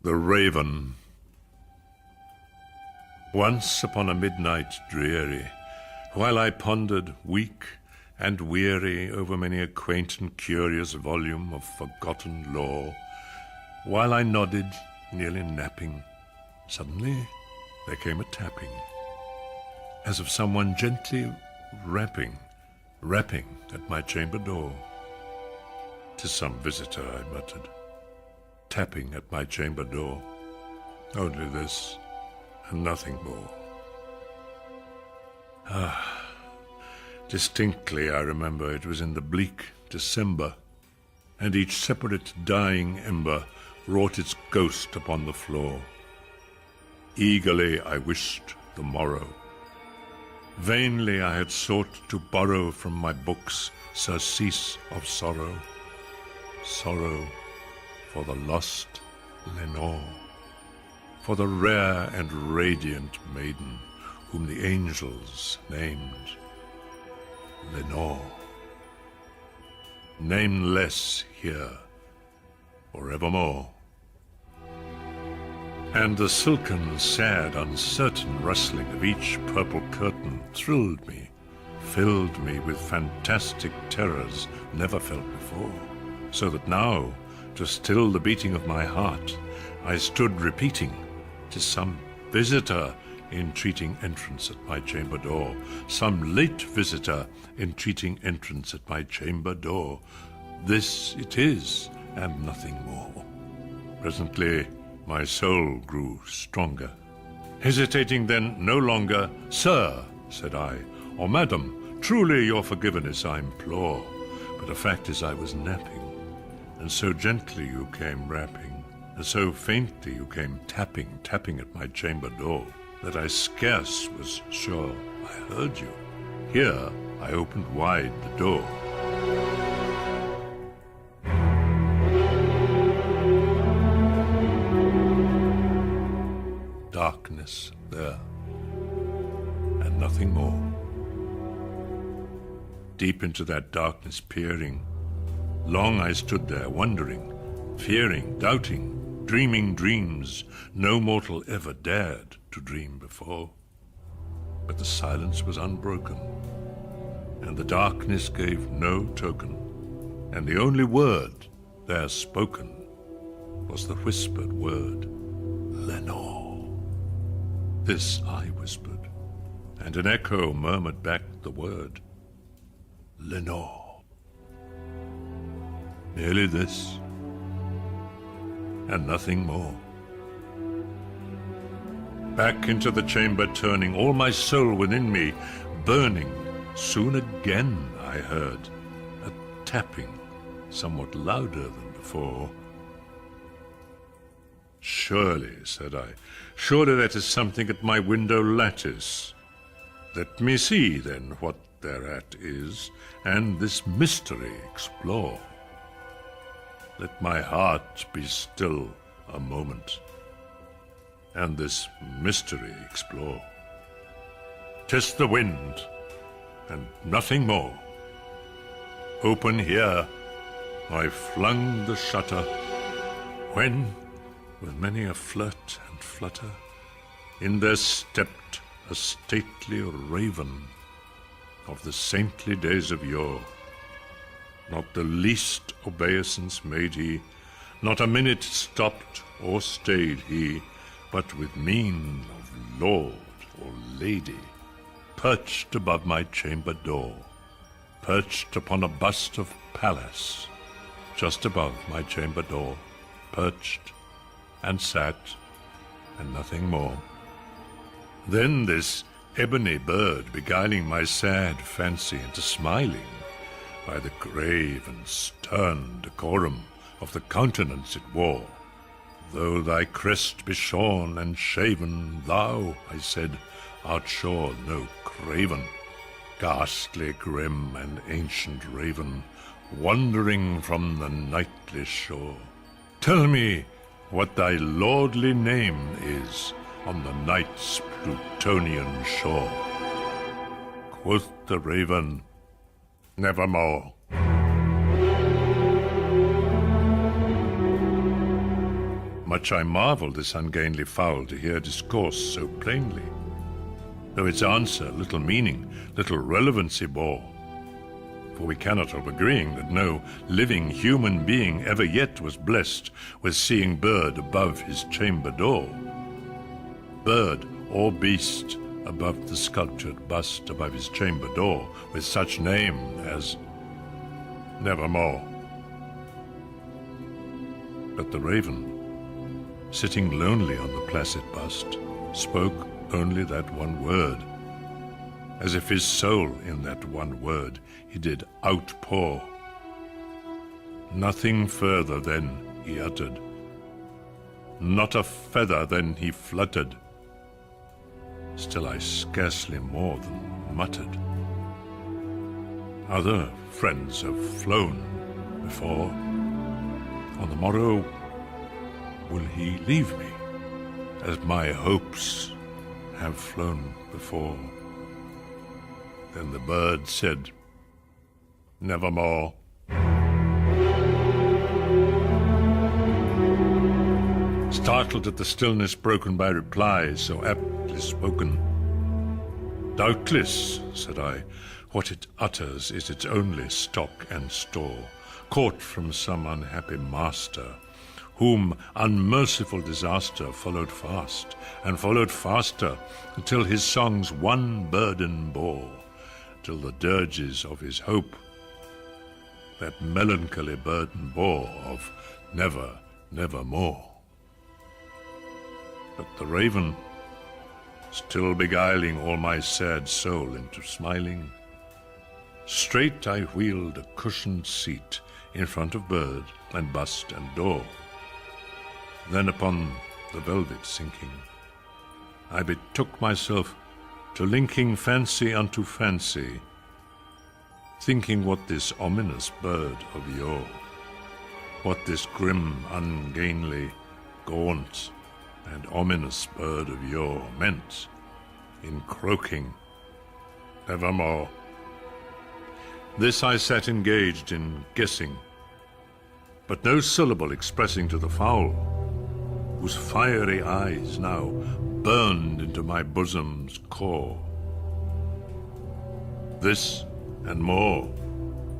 The Raven. Once upon a midnight dreary, while I pondered, weak and weary, over many a quaint and curious volume of forgotten lore, while I nodded, nearly napping, suddenly there came a tapping, as of someone gently rapping at my chamber door. "'Tis some visitor," I muttered, tapping at my chamber door. Only this, and nothing more. Distinctly I remember it was in the bleak December, and each separate dying ember wrought its ghost upon the floor. Eagerly I wished the morrow. Vainly I had sought to borrow from my books surcease of sorrow, sorrow for the lost Lenore, for the rare and radiant maiden whom the angels named Lenore. Nameless here forevermore. And the silken, sad, uncertain rustling of each purple curtain thrilled me, filled me with fantastic terrors never felt before, so that now, to still the beating of my heart, I stood repeating, "'Tis some visitor entreating entrance at my chamber door, some late visitor entreating entrance at my chamber door. This it is, and nothing more." Presently my soul grew stronger. Hesitating then no longer, "Sir," said I, "or Madam, truly your forgiveness I implore, but the fact is I was napping, and so gently you came rapping, and so faintly you came tapping at my chamber door, that I scarce was sure I heard you. Here I opened wide the door." Darkness there, and nothing more. Deep into that darkness peering, long I stood there, wondering, fearing, doubting, dreaming dreams no mortal ever dared to dream before. But the silence was unbroken, and the darkness gave no token, and the only word there spoken was the whispered word, "Lenore." This I whispered, and an echo murmured back the word, "Lenore." Merely this, and nothing more. Back into the chamber turning, all my soul within me burning, soon again I heard a tapping somewhat louder than before. "Surely," said I, "surely that is something at my window lattice. Let me see, then, what thereat is, and this mystery explore. Let my heart be still a moment, and this mystery explore. 'Tis the wind, and nothing more. Open here, I flung the shutter, when, with many a flirt and flutter, in there stepped a stately raven of the saintly days of yore. Not the least obeisance made he, not a minute stopped or stayed he, but with mien of lord or lady, perched above my chamber door, perched upon a bust of Pallas, just above my chamber door, perched and sat, and nothing more. Then this ebony bird, beguiling my sad fancy into smiling, by the grave and stern decorum of the countenance it wore, "Though thy crest be shorn and shaven, thou," I said, "art sure no craven, ghastly, grim, and ancient raven, wandering from the nightly shore. Tell me what thy lordly name is on the night's Plutonian shore." Quoth the raven, "Nevermore." Much I marvelled this ungainly fowl to hear discourse so plainly, though its answer little meaning, little relevancy bore. For we cannot help agreeing that no living human being ever yet was blessed with seeing bird above his chamber door. Bird or beast above the sculptured bust above his chamber door, with such name as Nevermore. But the raven, sitting lonely on the placid bust, spoke only that one word, as if his soul in that one word he did outpour. Nothing further then he uttered, not a feather then he fluttered. Still I scarcely more than muttered. Other friends have flown before. On the morrow will he leave me, as my hopes have flown before? Then the bird said, Nevermore. Startled at the stillness broken by replies so aptly spoken. Doubtless, said I, what it utters is its only stock and store, caught from some unhappy master, whom unmerciful disaster followed fast, and followed faster, until his songs one burden bore, till the dirges of his hope that melancholy burden bore of never, nevermore. But the raven, still beguiling all my sad soul into smiling, straight I wheeled a cushioned seat in front of bird and bust and door. Then upon the velvet sinking, I betook myself to linking fancy unto fancy, thinking what this ominous bird of yore, what this grim, ungainly, gaunt, and ominous bird of yore meant in croaking Nevermore. This I sat engaged in guessing, but no syllable expressing to the fowl, whose fiery eyes now burned into my bosom's core. This and more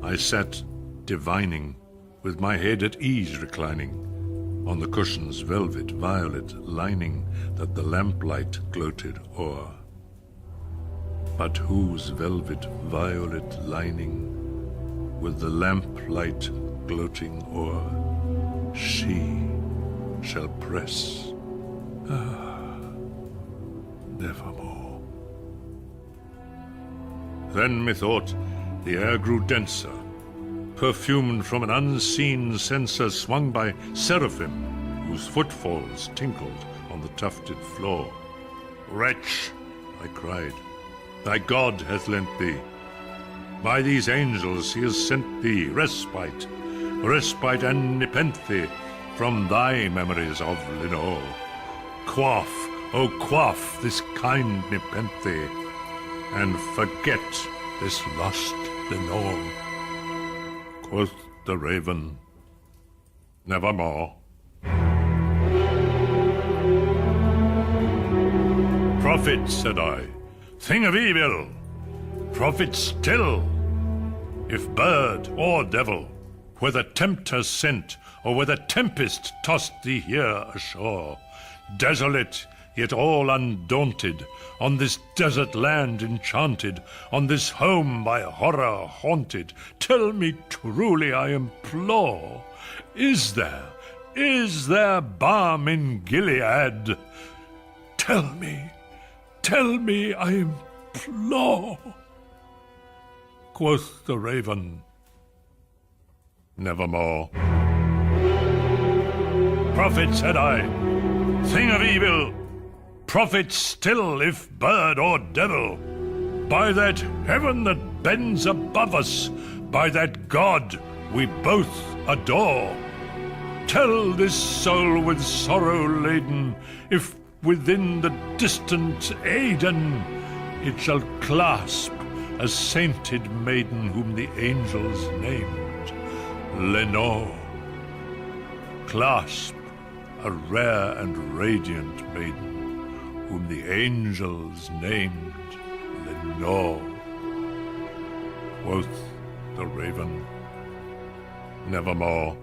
I sat divining, with my head at ease reclining, on the cushion's velvet violet lining that the lamplight gloated o'er. But whose velvet violet lining, with the lamplight gloating o'er, she shall press, nevermore. Then methought the air grew denser, perfumed from an unseen censer swung by seraphim, whose footfalls tinkled on the tufted floor. Wretch, I cried, thy God hath lent thee. By these angels he has sent thee respite, respite and nepenthe from thy memories of Lenore. Quaff, oh quaff this kind nepenthe, and forget this lost Lenore. Quoth the raven, Nevermore. Prophet, said I, thing of evil, prophet still, if bird or devil, whether tempter sent, or whether tempest tossed thee here ashore, desolate, yet all undaunted, on this desert land enchanted, on this home by horror haunted, tell me truly, I implore, is there balm in Gilead? Tell me, I implore. Quoth the raven, Nevermore. Prophet, said I, thing of evil, prophet still, if bird or devil, by that heaven that bends above us, by that God we both adore, tell this soul with sorrow laden, if within the distant Aidenn it shall clasp a sainted maiden whom the angels named Lenore. Clasp a rare and radiant maiden, whom the angels named Lenore. Quoth the raven, nevermore.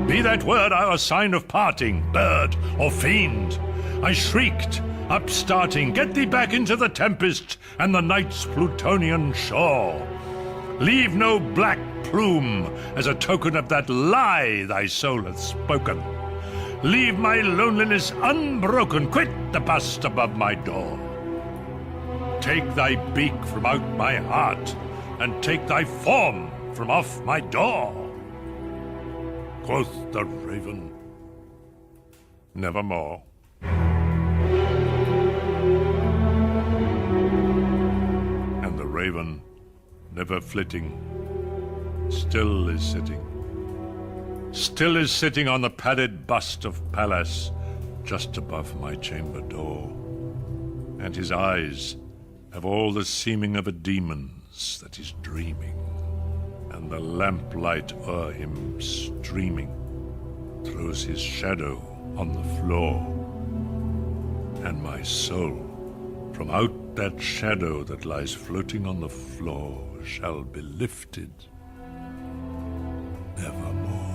Be that word our sign of parting, bird or fiend. I shrieked, upstarting, get thee back into the tempest and the night's Plutonian shore. Leave no black plume as a token of that lie thy soul hath spoken. Leave my loneliness unbroken, quit the bust above my door. Take thy beak from out my heart, and take thy form from off my door. Quoth the raven, nevermore. And the raven, never flitting, still is sitting. Still is sitting on the padded bust of Pallas, just above my chamber door. And his eyes have all the seeming of a demon's that is dreaming, and the lamplight o'er him streaming throws his shadow on the floor. And my soul, from out that shadow that lies floating on the floor, shall be lifted nevermore.